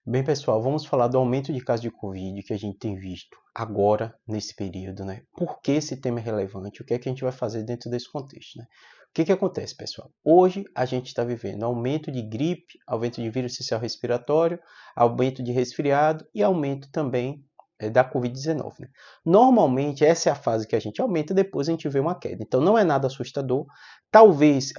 Bem, pessoal, vamos falar do aumento de casos de Covid que a gente tem visto agora, nesse período, né? Por que esse tema é relevante? O que é que a gente vai fazer dentro desse contexto, né? O que que acontece, pessoal? Hoje a gente está vivendo aumento de gripe, aumento de vírus social respiratório, aumento de resfriado e aumento também da Covid-19, né? Normalmente essa é a fase que a gente aumenta, depois a gente vê uma queda. Então não é nada assustador. Talvez,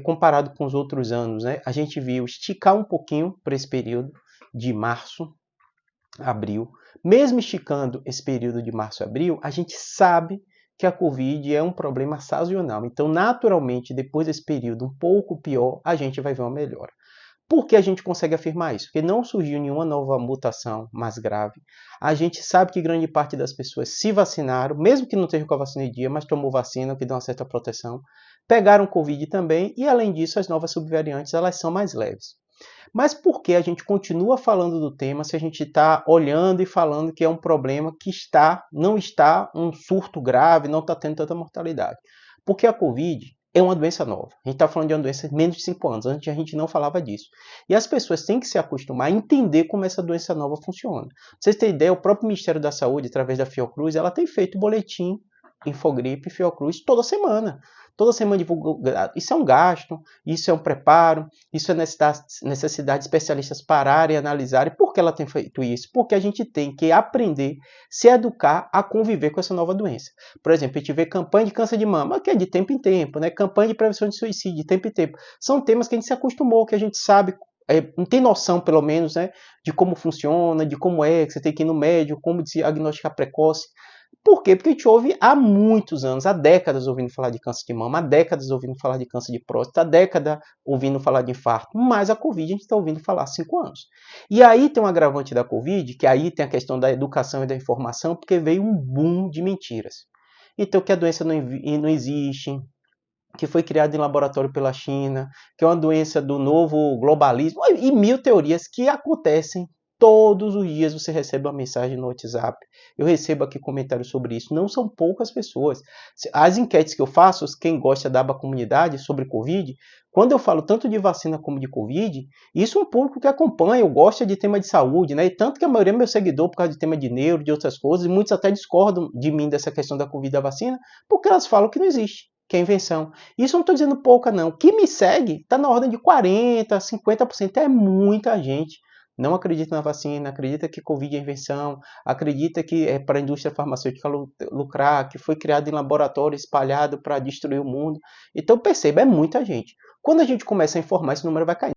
comparado com os outros anos, né, a gente viu esticar um pouquinho para esse período de março, abril. Mesmo esticando esse período de março, abril, a gente sabe que a Covid é um problema sazonal. Então, naturalmente, depois desse período um pouco pior, a gente vai ver uma melhora. Por que a gente consegue afirmar isso? Porque não surgiu nenhuma nova mutação mais grave. A gente sabe que grande parte das pessoas se vacinaram, mesmo que não estejam com a vacina em dia, mas tomou vacina, que dá uma certa proteção. Pegaram Covid também, e além disso, as novas subvariantes elas são mais leves. Mas por que a gente continua falando do tema se a gente está olhando e falando que é um problema que não está um surto grave, não está tendo tanta mortalidade? Porque a Covid é uma doença nova. A gente está falando de uma doença de menos de 5 anos. Antes a gente não falava disso. E as pessoas têm que se acostumar a entender como essa doença nova funciona. Pra vocês terem ideia, o próprio Ministério da Saúde, através da Fiocruz, ela tem feito boletim Infogripe e Fiocruz toda semana. Toda semana divulga. Isso é um gasto, isso é um preparo, isso é necessidade de especialistas pararem e analisarem. Por que ela tem feito isso? Porque a gente tem que aprender, se educar a conviver com essa nova doença. Por exemplo, a gente vê campanha de câncer de mama, que é de tempo em tempo, né? Campanha de prevenção de suicídio, de tempo em tempo. São temas que a gente se acostumou, que a gente sabe, não tem noção, pelo menos, né, de como funciona, de como é, que você tem que ir no médico, como diagnosticar precoce. Por quê? Porque a gente ouve há muitos anos, há décadas ouvindo falar de câncer de mama, há décadas ouvindo falar de câncer de próstata, há décadas ouvindo falar de infarto, mas a Covid a gente está ouvindo falar há 5 anos. E aí tem um agravante da Covid, que aí tem a questão da educação e da informação, porque veio um boom de mentiras. Então que a doença não existe, que foi criada em laboratório pela China, que é uma doença do novo globalismo, e mil teorias que acontecem todos os dias. Você recebe uma mensagem no WhatsApp, eu recebo aqui comentários sobre isso, não são poucas pessoas. As enquetes que eu faço, quem gosta da aba comunidade sobre Covid, quando eu falo tanto de vacina como de Covid, isso é um público que acompanha, eu gosto de tema de saúde, né? E tanto que a maioria é meu seguidor por causa de tema de neuro, de outras coisas, e muitos até discordam de mim dessa questão da Covid da vacina, porque elas falam que não existe, que é invenção. Isso eu não estou dizendo pouca, não. Quem me segue está na ordem de 40%, 50%. É muita gente. Não acredita na vacina, acredita que Covid é invenção, acredita que é para a indústria farmacêutica lucrar, que foi criado em laboratório, espalhado para destruir o mundo. Então perceba, é muita gente. Quando a gente começa a informar, esse número vai cair.